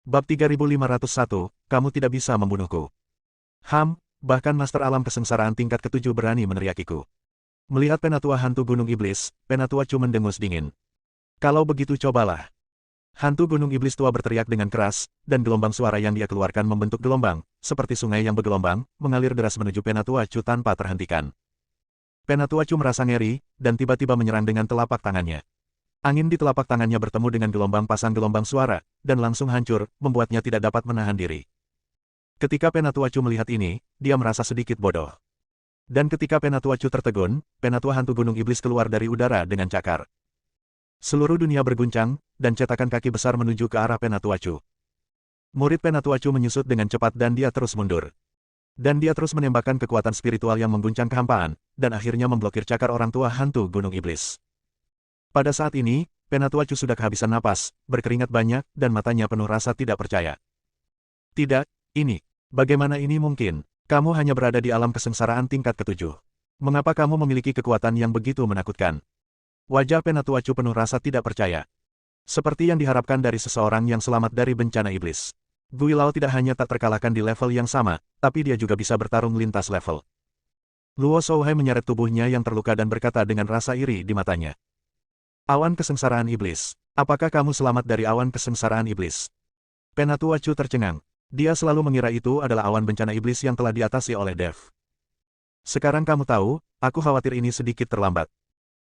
Bab 3501, kamu tidak bisa membunuhku. Bahkan Master Alam Kesengsaraan tingkat ketujuh berani meneriakiku. Melihat penatua hantu Gunung Iblis, Penatua Chu mendengus dingin. Kalau begitu cobalah. Hantu Gunung Iblis tua berteriak dengan keras, dan gelombang suara yang dia keluarkan membentuk gelombang, seperti sungai yang bergelombang, mengalir deras menuju Penatua Chu tanpa terhentikan. Penatua Chu merasa ngeri, dan tiba-tiba menyerang dengan telapak tangannya. Angin di telapak tangannya bertemu dengan gelombang pasang gelombang suara, dan langsung hancur, membuatnya tidak dapat menahan diri. Ketika Penatua Chu melihat ini, dia merasa sedikit bodoh. Dan ketika Penatua Chu tertegun, Penatua Hantu Gunung Iblis keluar dari udara dengan cakar. Seluruh dunia berguncang, dan cetakan kaki besar menuju ke arah Penatua Chu. Murid Penatua Chu menyusut dengan cepat dan dia terus mundur. Dan dia terus menembakkan kekuatan spiritual yang mengguncang kehampaan, dan akhirnya memblokir cakar orang tua Hantu Gunung Iblis. Pada saat ini, Penatua Chu sudah kehabisan napas, berkeringat banyak, dan matanya penuh rasa tidak percaya. Tidak, ini. Bagaimana ini mungkin? Kamu hanya berada di alam kesengsaraan tingkat ketujuh. Mengapa kamu memiliki kekuatan yang begitu menakutkan? Wajah Penatua Chu penuh rasa tidak percaya. Seperti yang diharapkan dari seseorang yang selamat dari bencana iblis. Gui Lao tidak hanya tak terkalahkan di level yang sama, tapi dia juga bisa bertarung lintas level. Luo Shouhai menyeret tubuhnya yang terluka dan berkata dengan rasa iri di matanya. Awan kesengsaraan iblis. Apakah kamu selamat dari awan kesengsaraan iblis? Penatua Chu tercengang. Dia selalu mengira itu adalah awan bencana iblis yang telah diatasi oleh Dev. Sekarang kamu tahu, aku khawatir ini sedikit terlambat.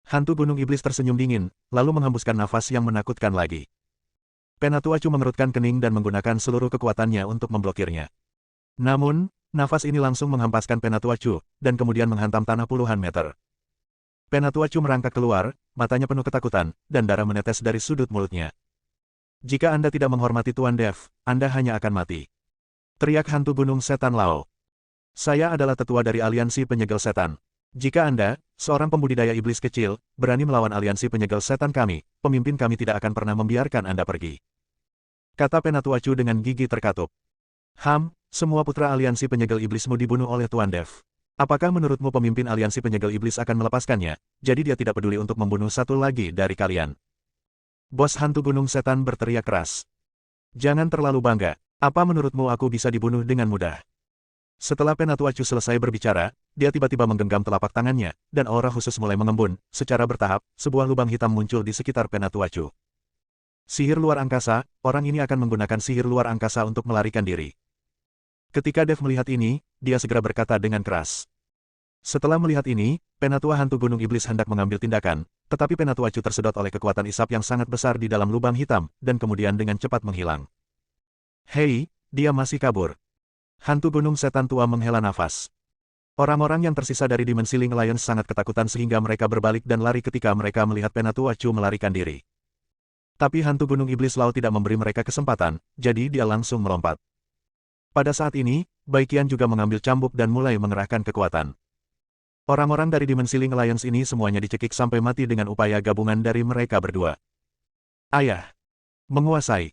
Hantu Gunung Iblis tersenyum dingin, lalu menghembuskan nafas yang menakutkan lagi. Penatua Chu mengerutkan kening dan menggunakan seluruh kekuatannya untuk memblokirnya. Namun, nafas ini langsung menghempaskan Penatua Chu, dan kemudian menghantam tanah puluhan meter. Penatua Chu merangkak keluar, matanya penuh ketakutan, dan darah menetes dari sudut mulutnya. Jika Anda tidak menghormati Tuan Dev, Anda hanya akan mati. Teriak hantu gunung setan Lao. Saya adalah tetua dari aliansi penyegel setan. Jika Anda, seorang pembudidaya iblis kecil, berani melawan aliansi penyegel setan kami, pemimpin kami tidak akan pernah membiarkan Anda pergi. Kata Penatua Chu dengan gigi terkatup. Semua putra aliansi penyegel iblismu dibunuh oleh Tuan Dev. Apakah menurutmu pemimpin aliansi penyegel iblis akan melepaskannya, jadi dia tidak peduli untuk membunuh satu lagi dari kalian? Bos hantu gunung setan berteriak keras. Jangan terlalu bangga. Apa menurutmu aku bisa dibunuh dengan mudah? Setelah Penatua Chu selesai berbicara, dia tiba-tiba menggenggam telapak tangannya, dan aura khusus mulai mengembun. Secara bertahap, sebuah lubang hitam muncul di sekitar Penatua Chu. Sihir luar angkasa, orang ini akan menggunakan sihir luar angkasa untuk melarikan diri. Ketika Dev melihat ini, dia segera berkata dengan keras. Setelah melihat ini, Penatua Hantu Gunung Iblis hendak mengambil tindakan, tetapi Penatua Chu tersedot oleh kekuatan isap yang sangat besar di dalam lubang hitam, dan kemudian dengan cepat menghilang. Hei, dia masih kabur. Hantu gunung setan tua menghela nafas. Orang-orang yang tersisa dari dimensi Ling Alliance sangat ketakutan sehingga mereka berbalik dan lari ketika mereka melihat Penatua Chu melarikan diri. Tapi hantu gunung iblis Lao tidak memberi mereka kesempatan, jadi dia langsung melompat. Pada saat ini, Baiqian juga mengambil cambuk dan mulai mengerahkan kekuatan. Orang-orang dari dimensi Ling Alliance ini semuanya dicekik sampai mati dengan upaya gabungan dari mereka berdua. Ayah. Menguasai.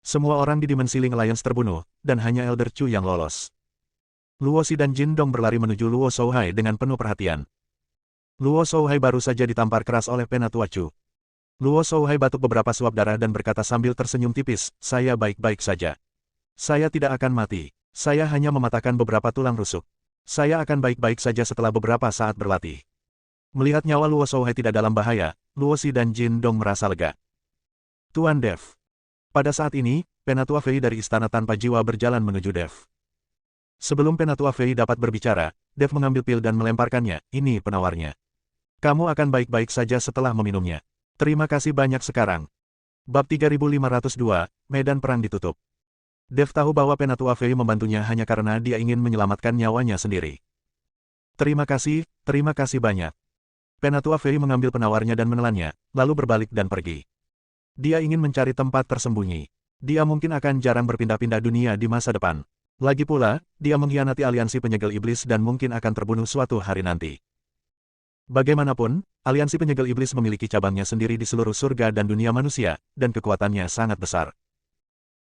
Semua orang di dimensi Ling Alliance terbunuh, dan hanya Elder Chu yang lolos. Luo Xi dan Jin Dong berlari menuju Luo Shouhai dengan penuh perhatian. Luo Shouhai baru saja ditampar keras oleh Penatua Chu. Luo Shouhai batuk beberapa suap darah dan berkata sambil tersenyum tipis, saya baik-baik saja. Saya tidak akan mati. Saya hanya mematahkan beberapa tulang rusuk. Saya akan baik-baik saja setelah beberapa saat berlatih. Melihat nyawa Luo Shouhai tidak dalam bahaya, Luo Xi dan Jin Dong merasa lega. Tuan Dev. Pada saat ini, Penatua Fei dari Istana Tanpa Jiwa berjalan menuju Dev. Sebelum Penatua Fei dapat berbicara, Dev mengambil pil dan melemparkannya, ini penawarnya. Kamu akan baik-baik saja setelah meminumnya. Terima kasih banyak sekarang. Bab 3502, Medan Perang ditutup. Dev tahu bahwa Penatua Fei membantunya hanya karena dia ingin menyelamatkan nyawanya sendiri. Terima kasih banyak. Penatua Fei mengambil penawarnya dan menelannya, lalu berbalik dan pergi. Dia ingin mencari tempat tersembunyi. Dia mungkin akan jarang berpindah-pindah dunia di masa depan. Lagi pula, dia mengkhianati aliansi penyegel iblis dan mungkin akan terbunuh suatu hari nanti. Bagaimanapun, aliansi penyegel iblis memiliki cabangnya sendiri di seluruh surga dan dunia manusia, dan kekuatannya sangat besar.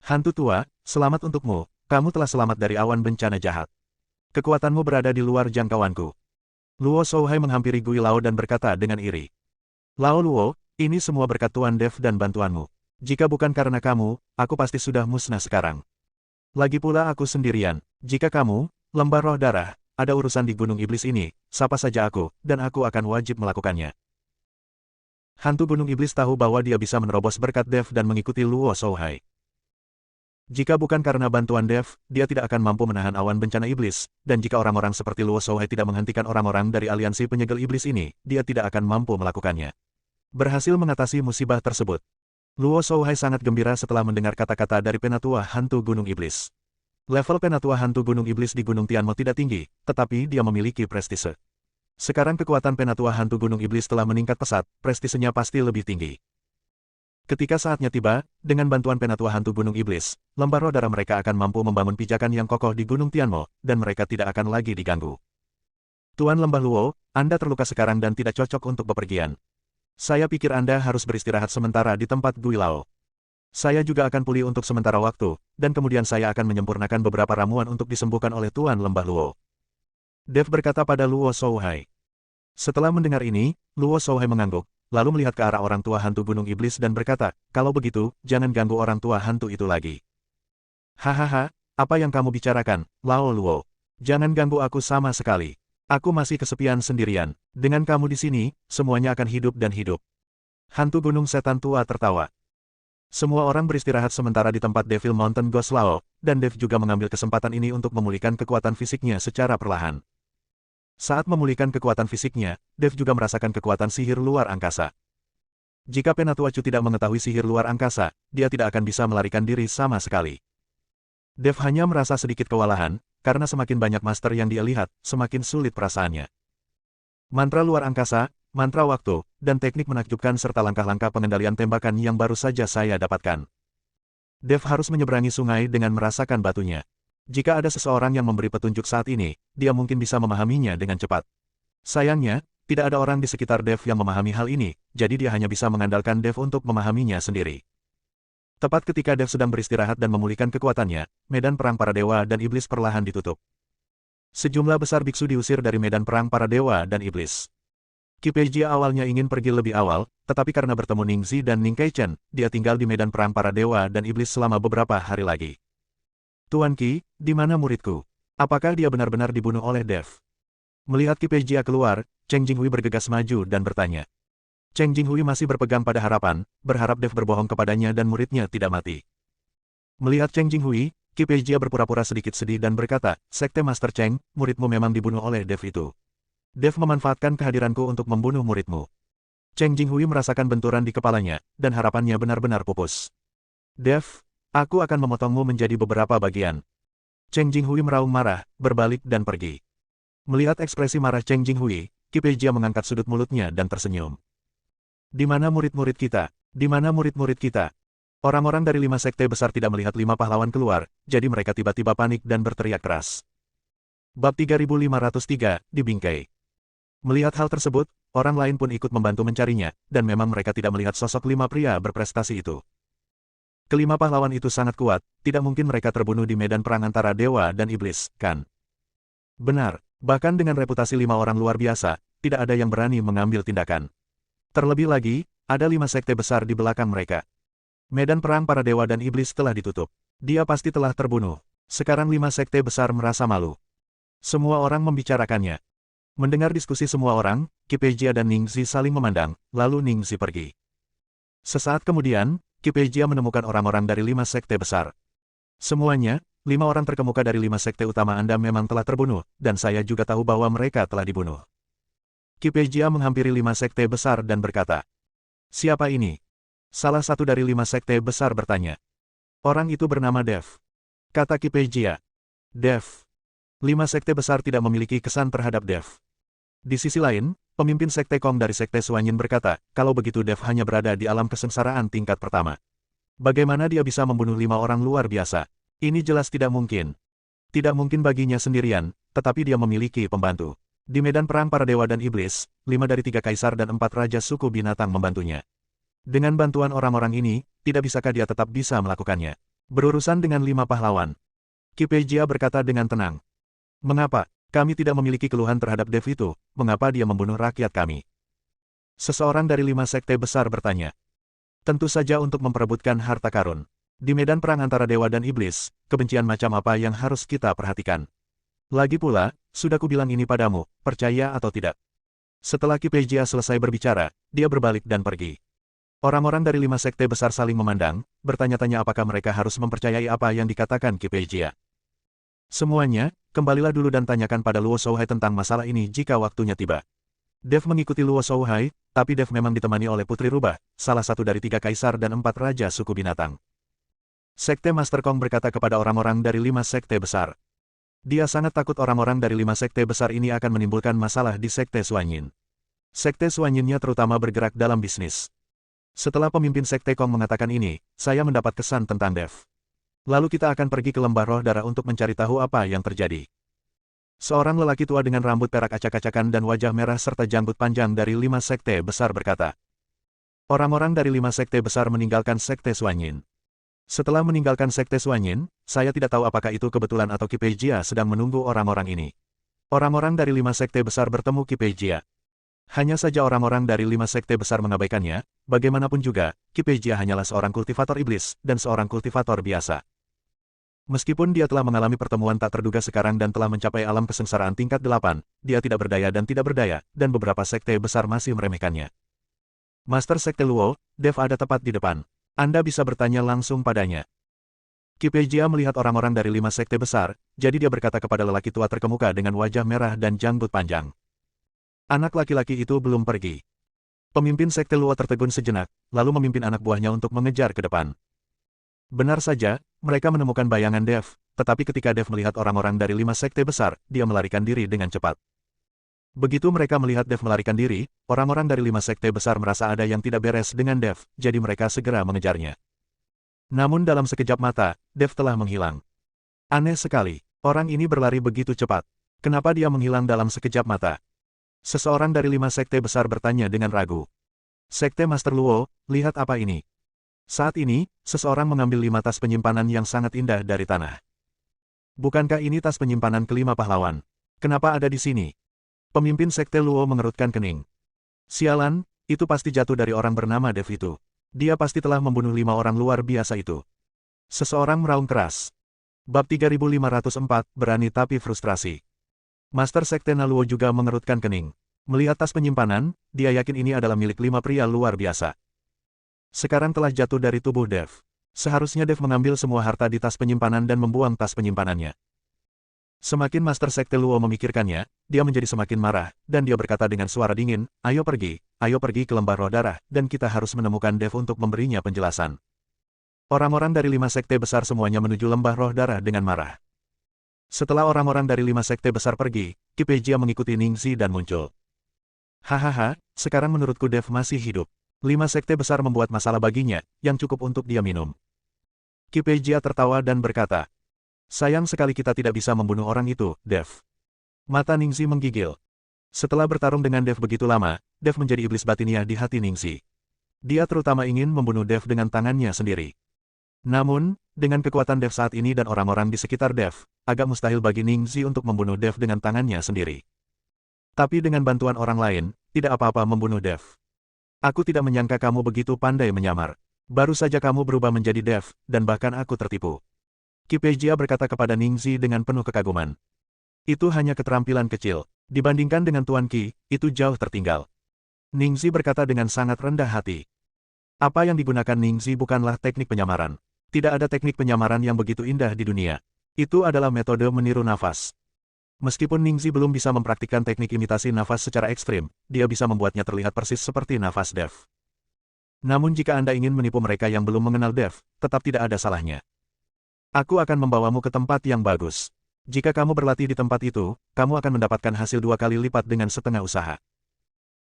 Hantu tua, selamat untukmu, kamu telah selamat dari awan bencana jahat. Kekuatanmu berada di luar jangkauanku. Luo Shouhai menghampiri Gui Lao dan berkata dengan iri. Lao Luo, ini semua berkat Tuan Dev dan bantuanmu. Jika bukan karena kamu, aku pasti sudah musnah sekarang. Lagi pula aku sendirian. Jika kamu, lembah roh darah, ada urusan di Gunung Iblis ini, sapa saja aku, dan aku akan wajib melakukannya. Hantu Gunung Iblis tahu bahwa dia bisa menerobos berkat Dev dan mengikuti Luo Shouhai. Jika bukan karena bantuan Dev, dia tidak akan mampu menahan awan bencana iblis, dan jika orang-orang seperti Luo Shouhai tidak menghentikan orang-orang dari aliansi penyegel iblis ini, dia tidak akan mampu melakukannya. Berhasil mengatasi musibah tersebut. Luo Shouhai sangat gembira setelah mendengar kata-kata dari penatua hantu Gunung Iblis. Level penatua hantu Gunung Iblis di Gunung Tianmo tidak tinggi, tetapi dia memiliki prestise. Sekarang kekuatan penatua hantu Gunung Iblis telah meningkat pesat, prestisenya pasti lebih tinggi. Ketika saatnya tiba, dengan bantuan penatua hantu Gunung Iblis, lembah roh darah mereka akan mampu membangun pijakan yang kokoh di Gunung Tianmo, dan mereka tidak akan lagi diganggu. Tuan Lembah Luo, Anda terluka sekarang dan tidak cocok untuk bepergian. Saya pikir Anda harus beristirahat sementara di tempat Gui Lao. Saya juga akan pulih untuk sementara waktu, dan kemudian saya akan menyempurnakan beberapa ramuan untuk disembuhkan oleh Tuan Lembah Luo. Dev berkata pada Luo Shouhai. Setelah mendengar ini, Luo Shouhai mengangguk, lalu melihat ke arah orang tua hantu Gunung Iblis dan berkata, kalau begitu, jangan ganggu orang tua hantu itu lagi. Hahaha, apa yang kamu bicarakan, Lao Luo? Jangan ganggu aku sama sekali. Aku masih kesepian sendirian. Dengan kamu di sini, semuanya akan hidup dan hidup. Hantu Gunung Setan tua tertawa. Semua orang beristirahat sementara di tempat Devil Mountain Ghost Lao, dan Dev juga mengambil kesempatan ini untuk memulihkan kekuatan fisiknya secara perlahan. Saat memulihkan kekuatan fisiknya, Dev juga merasakan kekuatan sihir luar angkasa. Jika Penatua Chu tidak mengetahui sihir luar angkasa, dia tidak akan bisa melarikan diri sama sekali. Dev hanya merasa sedikit kewalahan, karena semakin banyak master yang dia lihat, semakin sulit perasaannya. Mantra luar angkasa, mantra waktu, dan teknik menakjubkan serta langkah-langkah pengendalian tembakan yang baru saja saya dapatkan. Dev harus menyeberangi sungai dengan merasakan batunya. Jika ada seseorang yang memberi petunjuk saat ini, dia mungkin bisa memahaminya dengan cepat. Sayangnya, tidak ada orang di sekitar Dev yang memahami hal ini, jadi dia hanya bisa mengandalkan Dev untuk memahaminya sendiri. Tepat ketika Dev sedang beristirahat dan memulihkan kekuatannya, medan perang para dewa dan iblis perlahan ditutup. Sejumlah besar biksu diusir dari medan perang para dewa dan iblis. Qi Peijia awalnya ingin pergi lebih awal, tetapi karena bertemu Ning Zi dan Ning Keichen, dia tinggal di medan perang para dewa dan iblis selama beberapa hari lagi. Tuan Qi, di mana muridku? Apakah dia benar-benar dibunuh oleh Dev? Melihat Qi Peijia keluar, Cheng Jinghui bergegas maju dan bertanya. Cheng Jinghui masih berpegang pada harapan, berharap Dev berbohong kepadanya dan muridnya tidak mati. Melihat Cheng Jinghui, Qi Peijia berpura-pura sedikit sedih dan berkata, Sekte Master Cheng, muridmu memang dibunuh oleh Dev itu. Dev memanfaatkan kehadiranku untuk membunuh muridmu. Cheng Jinghui merasakan benturan di kepalanya, dan harapannya benar-benar pupus. Dev, aku akan memotongmu menjadi beberapa bagian. Cheng Jinghui meraung marah, berbalik dan pergi. Melihat ekspresi marah Cheng Jinghui, Qi Peijia mengangkat sudut mulutnya dan tersenyum. Di mana murid-murid kita? Di mana murid-murid kita? Orang-orang dari 5 sekte besar tidak melihat 5 pahlawan keluar, jadi mereka tiba-tiba panik dan berteriak keras. Bab 3503, di Bingkai. Melihat hal tersebut, orang lain pun ikut membantu mencarinya, dan memang mereka tidak melihat sosok 5 pria berprestasi itu. Kelima pahlawan itu sangat kuat, tidak mungkin mereka terbunuh di medan perang antara dewa dan iblis, kan? Benar, bahkan dengan reputasi 5 orang luar biasa, tidak ada yang berani mengambil tindakan. Terlebih lagi, ada 5 sekte besar di belakang mereka. Medan perang para dewa dan iblis telah ditutup. Dia pasti telah terbunuh. Sekarang 5 sekte besar merasa malu. Semua orang membicarakannya. Mendengar diskusi semua orang, Qi Peijia dan Ning Zi saling memandang, lalu Ning Zi pergi. Sesaat kemudian, Qi Peijia menemukan orang-orang dari 5 sekte besar. Semuanya, 5 orang terkemuka dari 5 sekte utama Anda memang telah terbunuh, dan saya juga tahu bahwa mereka telah dibunuh. Qi Peijia menghampiri 5 sekte besar dan berkata, siapa ini? Salah satu dari 5 sekte besar bertanya. Orang itu bernama Dev. Kata Qi Peijia. Dev. 5 sekte besar tidak memiliki kesan terhadap Dev. Di sisi lain, pemimpin sekte Kong dari sekte Suanyin berkata, kalau begitu Dev hanya berada di alam kesengsaraan tingkat pertama. Bagaimana dia bisa membunuh 5 orang luar biasa? Ini jelas tidak mungkin. Tidak mungkin baginya sendirian, tetapi dia memiliki pembantu. Di medan perang para dewa dan iblis, 5 dari 3 kaisar dan 4 raja suku binatang membantunya. Dengan bantuan orang-orang ini, tidak bisakah dia tetap bisa melakukannya? Berurusan dengan 5 pahlawan. Qi Peijia berkata dengan tenang. Mengapa? Kami tidak memiliki keluhan terhadap Dev itu, mengapa dia membunuh rakyat kami? Seseorang dari 5 sekte besar bertanya. Tentu saja untuk memperebutkan harta karun. Di medan perang antara dewa dan iblis, kebencian macam apa yang harus kita perhatikan? Lagi pula, sudah kubilang ini padamu, percaya atau tidak. Setelah Ki Pei Jia selesai berbicara, dia berbalik dan pergi. Orang-orang dari 5 sekte besar saling memandang, bertanya-tanya apakah mereka harus mempercayai apa yang dikatakan Ki Pei Jia. Semuanya, kembalilah dulu dan tanyakan pada Luo Shouhai tentang masalah ini jika waktunya tiba. Dev mengikuti Luo Shouhai, tapi Dev memang ditemani oleh Putri Rubah, salah satu dari 3 kaisar dan 4 raja suku binatang. Sekte Master Kong berkata kepada orang-orang dari 5 sekte besar. Dia sangat takut orang-orang dari 5 sekte besar ini akan menimbulkan masalah di Sekte Suanyin. Sekte Suanyinnya terutama bergerak dalam bisnis. Setelah pemimpin Sekte Kong mengatakan ini, saya mendapat kesan tentang Dev. Lalu kita akan pergi ke lembah roh darah untuk mencari tahu apa yang terjadi. Seorang lelaki tua dengan rambut perak acak-acakan dan wajah merah serta janggut panjang dari 5 sekte besar berkata. Orang-orang dari 5 sekte besar meninggalkan Sekte Suanyin. Setelah meninggalkan Sekte Suanyin, saya tidak tahu apakah itu kebetulan atau Ki Pei Jia sedang menunggu orang-orang ini. Orang-orang dari 5 sekte besar bertemu Ki Pei Jia. Hanya saja orang-orang dari 5 sekte besar mengabaikannya, bagaimanapun juga, Ki Pei Jia hanyalah seorang kultivator iblis dan seorang kultivator biasa. Meskipun dia telah mengalami pertemuan tak terduga sekarang dan telah mencapai alam kesengsaraan tingkat 8, dia tidak berdaya dan beberapa sekte besar masih meremehkannya. Master Sekte Luo, Dev ada tepat di depan. Anda bisa bertanya langsung padanya. Ki Pei Jia melihat orang-orang dari 5 sekte besar, jadi dia berkata kepada lelaki tua terkemuka dengan wajah merah dan janggut panjang. Anak laki-laki itu belum pergi. Pemimpin Sekte Luo tertegun sejenak, lalu memimpin anak buahnya untuk mengejar ke depan. Benar saja, mereka menemukan bayangan Dev, tetapi ketika Dev melihat orang-orang dari 5 sekte besar, dia melarikan diri dengan cepat. Begitu mereka melihat Dev melarikan diri, orang-orang dari 5 sekte besar merasa ada yang tidak beres dengan Dev, jadi mereka segera mengejarnya. Namun dalam sekejap mata, Dev telah menghilang. Aneh sekali, orang ini berlari begitu cepat. Kenapa dia menghilang dalam sekejap mata? Seseorang dari 5 sekte besar bertanya dengan ragu. Sekte Master Luo, lihat apa ini? Saat ini, seseorang mengambil 5 tas penyimpanan yang sangat indah dari tanah. Bukankah ini tas penyimpanan kelima pahlawan? Kenapa ada di sini? Pemimpin Sekte Luo mengerutkan kening. Sialan, itu pasti jatuh dari orang bernama Dev itu. Dia pasti telah membunuh 5 orang luar biasa itu. Seseorang meraung keras. Bab 3504, berani tapi frustrasi. Master Sekte Naluo juga mengerutkan kening. Melihat tas penyimpanan, dia yakin ini adalah milik 5 pria luar biasa. Sekarang telah jatuh dari tubuh Dev. Seharusnya Dev mengambil semua harta di tas penyimpanan dan membuang tas penyimpanannya. Semakin Master Sekte Luo memikirkannya, dia menjadi semakin marah, dan dia berkata dengan suara dingin, ayo pergi ke lembah roh darah, dan kita harus menemukan Dev untuk memberinya penjelasan. Orang-orang dari 5 sekte besar semuanya menuju lembah roh darah dengan marah. Setelah orang-orang dari 5 sekte besar pergi, Ki Pei Jia mengikuti Ningxi dan muncul. Hahaha, sekarang menurutku Dev masih hidup. 5 sekte besar membuat masalah baginya, yang cukup untuk dia minum. Ki Pei Jia tertawa dan berkata, sayang sekali kita tidak bisa membunuh orang itu, Dev. Mata Ningxi menggigil. Setelah bertarung dengan Dev begitu lama, Dev menjadi iblis batiniah di hati Ningxi. Dia terutama ingin membunuh Dev dengan tangannya sendiri. Namun, dengan kekuatan Dev saat ini dan orang-orang di sekitar Dev, agak mustahil bagi Ningxi untuk membunuh Dev dengan tangannya sendiri. Tapi dengan bantuan orang lain, tidak apa-apa membunuh Dev. Aku tidak menyangka kamu begitu pandai menyamar. Baru saja kamu berubah menjadi Dev, dan bahkan aku tertipu. Ki Pei Jia berkata kepada Ningxi dengan penuh kekaguman. Itu hanya keterampilan kecil. Dibandingkan dengan Tuan Qi, itu jauh tertinggal. Ningxi berkata dengan sangat rendah hati. Apa yang digunakan Ningxi bukanlah teknik penyamaran. Tidak ada teknik penyamaran yang begitu indah di dunia. Itu adalah metode meniru nafas. Meskipun Ningxi belum bisa mempraktikkan teknik imitasi nafas secara ekstrim, dia bisa membuatnya terlihat persis seperti nafas Dev. Namun jika Anda ingin menipu mereka yang belum mengenal Dev, tetap tidak ada salahnya. Aku akan membawamu ke tempat yang bagus. Jika kamu berlatih di tempat itu, kamu akan mendapatkan hasil 2 kali lipat dengan setengah usaha.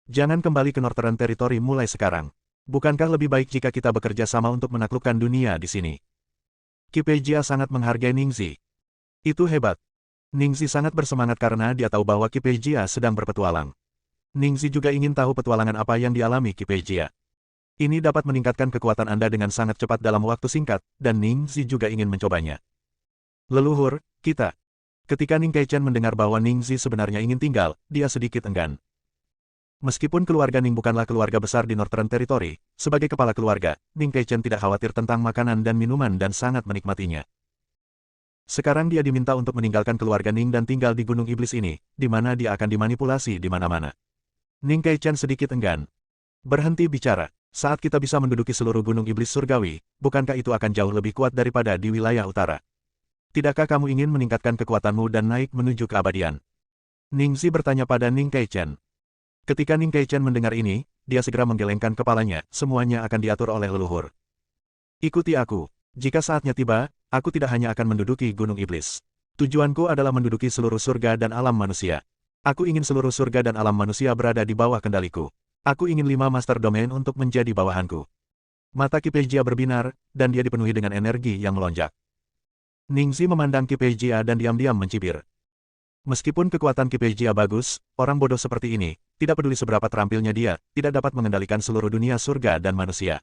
Jangan kembali ke Northern Territory mulai sekarang. Bukankah lebih baik jika kita bekerja sama untuk menaklukkan dunia di sini? Ki Pei Jia sangat menghargai Ningxi. Itu hebat. Ningxi sangat bersemangat karena dia tahu bahwa Ki Pei Jia sedang berpetualang. Ningxi juga ingin tahu petualangan apa yang dialami Ki Pei Jia. Ini dapat meningkatkan kekuatan Anda dengan sangat cepat dalam waktu singkat, dan Ningxi juga ingin mencobanya. Leluhur, kita. Ketika Ning Kaichen mendengar bahwa Ningxi sebenarnya ingin tinggal, dia sedikit enggan. Meskipun keluarga Ning bukanlah keluarga besar di Northern Territory, sebagai kepala keluarga, Ning Kaichen tidak khawatir tentang makanan dan minuman dan sangat menikmatinya. Sekarang dia diminta untuk meninggalkan keluarga Ning dan tinggal di Gunung Iblis ini, di mana dia akan dimanipulasi di mana-mana. Ning Kaichen sedikit enggan. Berhenti bicara. Saat kita bisa menduduki seluruh Gunung Iblis Surgawi, bukankah itu akan jauh lebih kuat daripada di wilayah utara? Tidakkah kamu ingin meningkatkan kekuatanmu dan naik menuju keabadian? Ningxi bertanya pada Ning Kaichen. Ketika Ning Kaichen mendengar ini, dia segera menggelengkan kepalanya, semuanya akan diatur oleh leluhur. Ikuti aku. Jika saatnya tiba, aku tidak hanya akan menduduki Gunung Iblis. Tujuanku adalah menduduki seluruh surga dan alam manusia. Aku ingin seluruh surga dan alam manusia berada di bawah kendaliku. Aku ingin 5 Master Domain untuk menjadi bawahanku. Mata Qi Peijia berbinar, dan dia dipenuhi dengan energi yang melonjak. Ningxi memandang Qi Peijia dan diam-diam mencibir. Meskipun kekuatan Qi Peijia bagus, orang bodoh seperti ini, tidak peduli seberapa terampilnya dia, tidak dapat mengendalikan seluruh dunia surga dan manusia.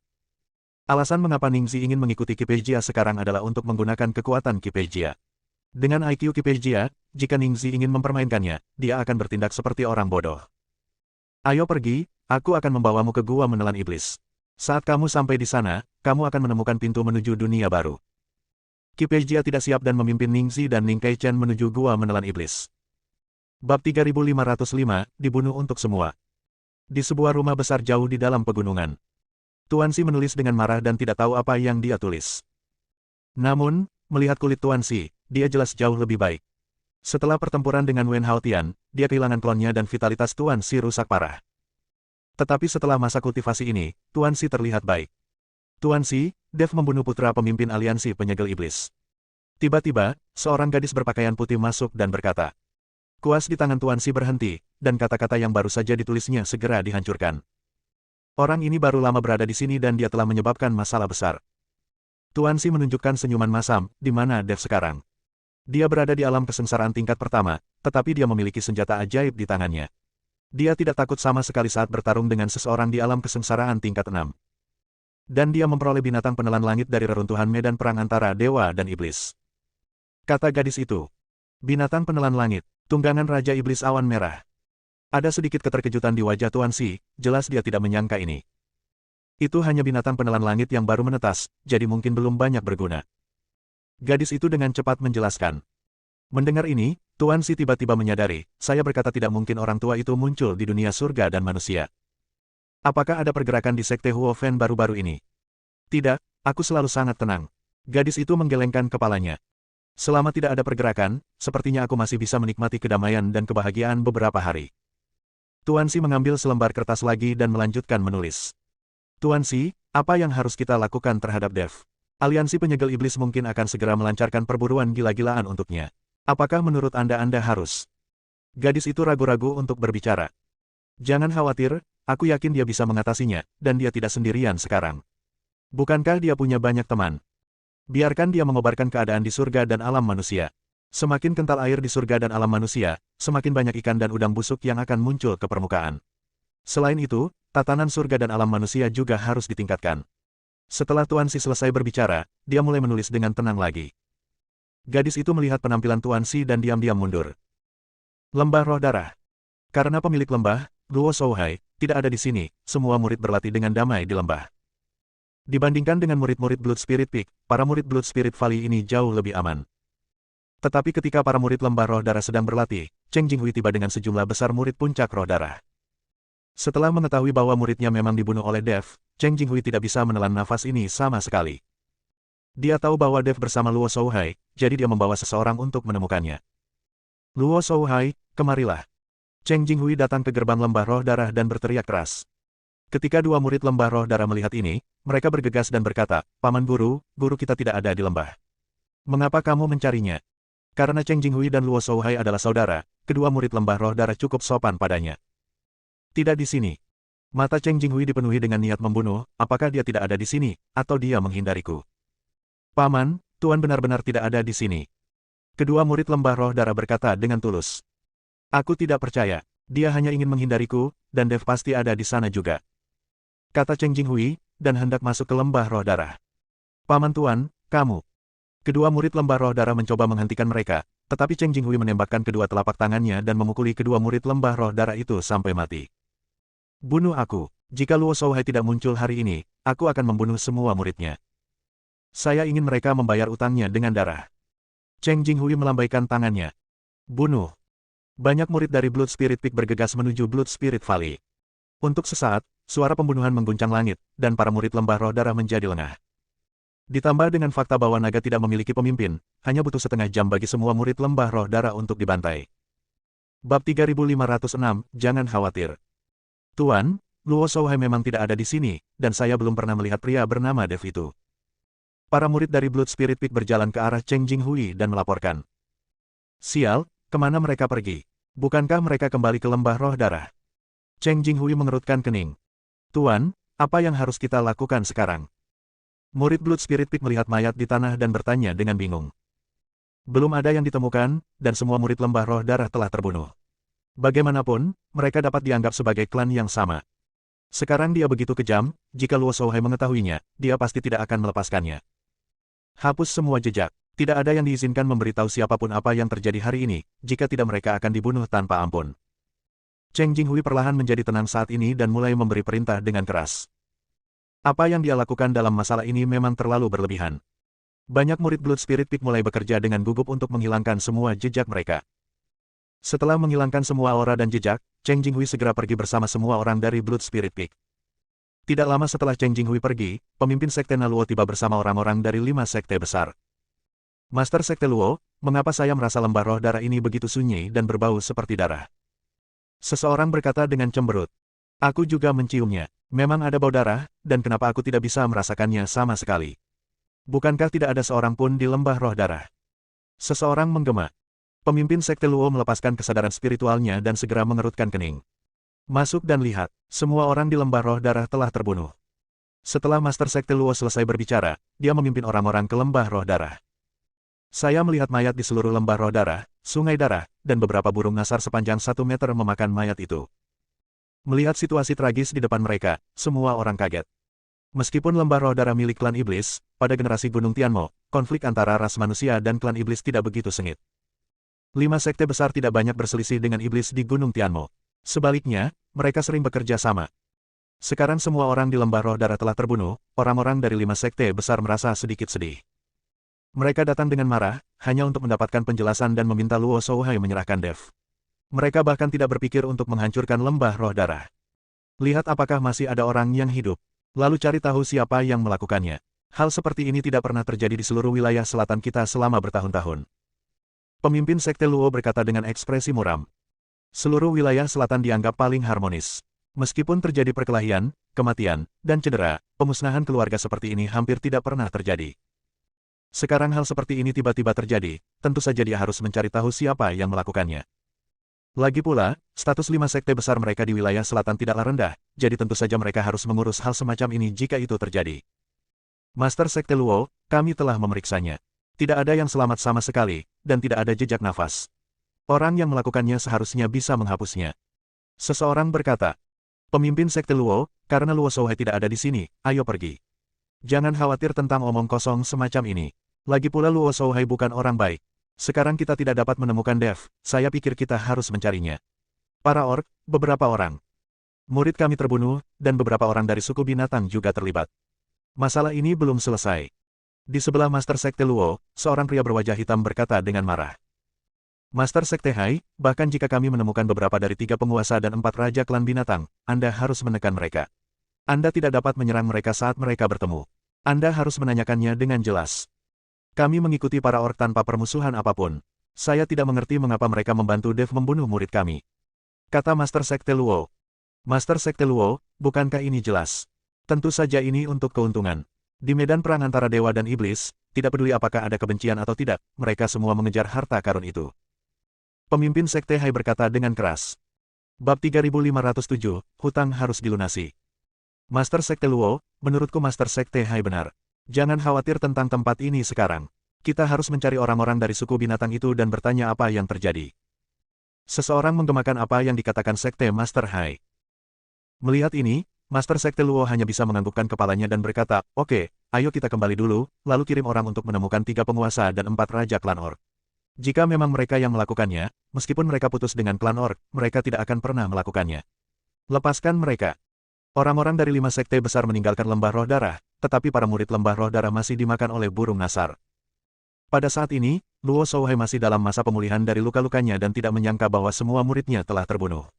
Alasan mengapa Ningxi ingin mengikuti Qi Peijia sekarang adalah untuk menggunakan kekuatan Qi Peijia. Dengan IQ Qi Peijia, jika Ningxi ingin mempermainkannya, dia akan bertindak seperti orang bodoh. Ayo pergi, aku akan membawamu ke Gua Menelan Iblis. Saat kamu sampai di sana, kamu akan menemukan pintu menuju dunia baru. Qi Peijia tidak siap dan memimpin Ningxi dan Ning Kaichen menuju Gua Menelan Iblis. Bab 3505, dibunuh untuk semua. Di sebuah rumah besar jauh di dalam pegunungan. Tuan Xi menulis dengan marah dan tidak tahu apa yang dia tulis. Namun, melihat kulit Tuan Xi, dia jelas jauh lebih baik. Setelah pertempuran dengan Wen Haotian, dia kehilangan klonnya dan vitalitas Tuan Xi rusak parah. Tetapi setelah masa kultivasi ini, Tuan Xi terlihat baik. Tuan Xi, Dev membunuh putra pemimpin aliansi penyegel iblis. Tiba-tiba, seorang gadis berpakaian putih masuk dan berkata. Kuas di tangan Tuan Xi berhenti, dan kata-kata yang baru saja ditulisnya segera dihancurkan. Orang ini baru lama berada di sini dan dia telah menyebabkan masalah besar. Tuan Xi menunjukkan senyuman masam, di mana Dev sekarang. Dia berada di alam kesengsaraan tingkat pertama, tetapi dia memiliki senjata ajaib di tangannya. Dia tidak takut sama sekali saat bertarung dengan seseorang di alam kesengsaraan tingkat 6. Dan dia memperoleh binatang penelan langit dari reruntuhan medan perang antara dewa dan iblis. Kata gadis itu. Binatang penelan langit. Tunggangan Raja Iblis Awan Merah. Ada sedikit keterkejutan di wajah Tuan Xi, jelas dia tidak menyangka ini. Itu hanya binatang penelan langit yang baru menetas, jadi mungkin belum banyak berguna. Gadis itu dengan cepat menjelaskan. Mendengar ini, Tuan Xi tiba-tiba menyadari, saya berkata tidak mungkin orang tua itu muncul di dunia surga dan manusia. Apakah ada pergerakan di Sekte Huo Fen baru-baru ini? Tidak, aku selalu sangat tenang. Gadis itu menggelengkan kepalanya. Selama tidak ada pergerakan, sepertinya aku masih bisa menikmati kedamaian dan kebahagiaan beberapa hari. Tuan Xi mengambil selembar kertas lagi dan melanjutkan menulis. Tuan Xi, apa yang harus kita lakukan terhadap Dev? Aliansi penyegel iblis mungkin akan segera melancarkan perburuan gila-gilaan untuknya. Apakah menurut Anda harus? Gadis itu ragu-ragu untuk berbicara. Jangan khawatir, aku yakin dia bisa mengatasinya, dan dia tidak sendirian sekarang. Bukankah dia punya banyak teman? Biarkan dia mengobarkan keadaan di surga dan alam manusia. Semakin kental air di surga dan alam manusia, semakin banyak ikan dan udang busuk yang akan muncul ke permukaan. Selain itu, tatanan surga dan alam manusia juga harus ditingkatkan. Setelah Tuan Xi selesai berbicara, dia mulai menulis dengan tenang lagi. Gadis itu melihat penampilan Tuan Xi dan diam-diam mundur. Lembah Roh Darah. Karena pemilik lembah, Luo Shouhai, tidak ada di sini, semua murid berlatih dengan damai di lembah. Dibandingkan dengan murid-murid Blood Spirit Peak, para murid Blood Spirit Valley ini jauh lebih aman. Tetapi ketika para murid Lembah Roh Darah sedang berlatih, Cheng Jinghui tiba dengan sejumlah besar murid Puncak Roh Darah. Setelah mengetahui bahwa muridnya memang dibunuh oleh Dev, Cheng Jinghui tidak bisa menelan nafas ini sama sekali. Dia tahu bahwa Dev bersama Luo Shouhai, jadi dia membawa seseorang untuk menemukannya. Luo Shouhai, kemarilah. Cheng Jinghui datang ke gerbang Lembah Roh Darah dan berteriak keras. Ketika dua murid Lembah Roh Darah melihat ini, mereka bergegas dan berkata, Paman Guru, guru kita tidak ada di lembah. Mengapa kamu mencarinya? Karena Cheng Jinghui dan Luo Shouhai adalah saudara, kedua murid Lembah Roh Darah cukup sopan padanya. Tidak di sini. Mata Cheng Jinghui dipenuhi dengan niat membunuh, apakah dia tidak ada di sini, atau dia menghindariku? Paman, Tuan benar-benar tidak ada di sini. Kedua murid Lembah Roh Darah berkata dengan tulus. Aku tidak percaya, dia hanya ingin menghindariku, dan Dev pasti ada di sana juga. Kata Cheng Jinghui, dan hendak masuk ke Lembah Roh Darah. Paman Tuan, kamu. Kedua murid Lembah Roh Darah mencoba menghentikan mereka, tetapi Cheng Jinghui menembakkan kedua telapak tangannya dan memukuli kedua murid Lembah Roh Darah itu sampai mati. Bunuh aku. Jika Luo Shouhai tidak muncul hari ini, aku akan membunuh semua muridnya. Saya ingin mereka membayar utangnya dengan darah. Cheng Jinghui melambaikan tangannya. Bunuh. Banyak murid dari Blood Spirit Peak bergegas menuju Blood Spirit Valley. Untuk sesaat, suara pembunuhan mengguncang langit, dan para murid lembah roh darah menjadi lengah. Ditambah dengan fakta bahwa naga tidak memiliki pemimpin, hanya butuh setengah jam bagi semua murid lembah roh darah untuk dibantai. Bab 3506, jangan khawatir. Tuan, Luo Shouhai memang tidak ada di sini, dan saya belum pernah melihat pria bernama Dev itu. Para murid dari Blood Spirit Peak berjalan ke arah Cheng Jinghui dan melaporkan. Sial, kemana mereka pergi? Bukankah mereka kembali ke lembah roh darah? Cheng Jinghui mengerutkan kening. Tuan, apa yang harus kita lakukan sekarang? Murid Blood Spirit Peak melihat mayat di tanah dan bertanya dengan bingung. Belum ada yang ditemukan, dan semua murid lembah roh darah telah terbunuh. Bagaimanapun, mereka dapat dianggap sebagai klan yang sama. Sekarang dia begitu kejam, jika Luo Shouhai mengetahuinya, dia pasti tidak akan melepaskannya. Hapus semua jejak. Tidak ada yang diizinkan memberitahu siapapun apa yang terjadi hari ini, jika tidak mereka akan dibunuh tanpa ampun. Cheng Jinghui perlahan menjadi tenang saat ini dan mulai memberi perintah dengan keras. Apa yang dia lakukan dalam masalah ini memang terlalu berlebihan. Banyak murid Blood Spirit Peak mulai bekerja dengan gugup untuk menghilangkan semua jejak mereka. Setelah menghilangkan semua aura dan jejak, Cheng Jinghui segera pergi bersama semua orang dari Blood Spirit Peak. Tidak lama setelah Cheng Jinghui pergi, pemimpin Sekte Naluo tiba bersama orang-orang dari 5 sekte besar. Master Sekte Luo, mengapa saya merasa lembah roh darah ini begitu sunyi dan berbau seperti darah? Seseorang berkata dengan cemberut. Aku juga menciumnya. Memang ada bau darah, dan kenapa aku tidak bisa merasakannya sama sekali? Bukankah tidak ada seorang pun di lembah roh darah? Seseorang menggema. Pemimpin Sekte Luo melepaskan kesadaran spiritualnya dan segera mengerutkan kening. Masuk dan lihat, semua orang di lembah roh darah telah terbunuh. Setelah Master Sekte Luo selesai berbicara, dia memimpin orang-orang ke lembah roh darah. Saya melihat mayat di seluruh lembah roh darah, sungai darah, dan beberapa burung nasar sepanjang 1 meter memakan mayat itu. Melihat situasi tragis di depan mereka, semua orang kaget. Meskipun lembah roh darah milik klan iblis, pada generasi Gunung Tianmo, konflik antara ras manusia dan klan iblis tidak begitu sengit. 5 sekte besar tidak banyak berselisih dengan iblis di Gunung Tianmo. Sebaliknya, mereka sering bekerja sama. Sekarang semua orang di lembah roh darah telah terbunuh, orang-orang dari 5 sekte besar merasa sedikit sedih. Mereka datang dengan marah, hanya untuk mendapatkan penjelasan dan meminta Luo Shouhai menyerahkan Dev. Mereka bahkan tidak berpikir untuk menghancurkan lembah roh darah. Lihat apakah masih ada orang yang hidup, lalu cari tahu siapa yang melakukannya. Hal seperti ini tidak pernah terjadi di seluruh wilayah selatan kita selama bertahun-tahun. Pemimpin Sekte Luo berkata dengan ekspresi muram. Seluruh wilayah selatan dianggap paling harmonis. Meskipun terjadi perkelahian, kematian, dan cedera, pemusnahan keluarga seperti ini hampir tidak pernah terjadi. Sekarang hal seperti ini tiba-tiba terjadi, tentu saja dia harus mencari tahu siapa yang melakukannya. Lagi pula, status 5 sekte besar mereka di wilayah selatan tidaklah rendah, jadi tentu saja mereka harus mengurus hal semacam ini jika itu terjadi. Master Sekte Luo, kami telah memeriksanya. Tidak ada yang selamat sama sekali, dan tidak ada jejak nafas. Orang yang melakukannya seharusnya bisa menghapusnya. Seseorang berkata, pemimpin Sekte Luo, karena Luo Shouhai tidak ada di sini, ayo pergi. Jangan khawatir tentang omong kosong semacam ini. Lagi pula Luo Shouhai bukan orang baik. Sekarang kita tidak dapat menemukan Dev, saya pikir kita harus mencarinya. Para orc, beberapa orang. Murid kami terbunuh, dan beberapa orang dari suku binatang juga terlibat. Masalah ini belum selesai. Di sebelah Master Sekte Luo, seorang pria berwajah hitam berkata dengan marah. Master Sekte Hai, bahkan jika kami menemukan beberapa dari 3 penguasa dan 4 raja klan binatang, Anda harus menekan mereka. Anda tidak dapat menyerang mereka saat mereka bertemu. Anda harus menanyakannya dengan jelas. Kami mengikuti para orc tanpa permusuhan apapun. Saya tidak mengerti mengapa mereka membantu Dev membunuh murid kami. Kata Master Sekte Luo. Master Sekte Luo, bukankah ini jelas? Tentu saja ini untuk keuntungan. Di medan perang antara dewa dan iblis, tidak peduli apakah ada kebencian atau tidak, mereka semua mengejar harta karun itu. Pemimpin Sekte Hai berkata dengan keras. Bab 3507, hutang harus dilunasi. Master Sekte Luo, menurutku Master Sekte Hai benar. Jangan khawatir tentang tempat ini sekarang. Kita harus mencari orang-orang dari suku binatang itu dan bertanya apa yang terjadi. Seseorang menggemakan apa yang dikatakan Sekte Master Hai. Melihat ini, Master Sekte Luo hanya bisa menganggukkan kepalanya dan berkata, oke, ayo kita kembali dulu, lalu kirim orang untuk menemukan 3 penguasa dan 4 raja klan orc. Jika memang mereka yang melakukannya, meskipun mereka putus dengan klan orc, mereka tidak akan pernah melakukannya. Lepaskan mereka. Orang-orang dari 5 sekte besar meninggalkan lembah roh darah, tetapi para murid lembah roh darah masih dimakan oleh burung nasar. Pada saat ini, Luo Shouhai masih dalam masa pemulihan dari luka-lukanya dan tidak menyangka bahwa semua muridnya telah terbunuh.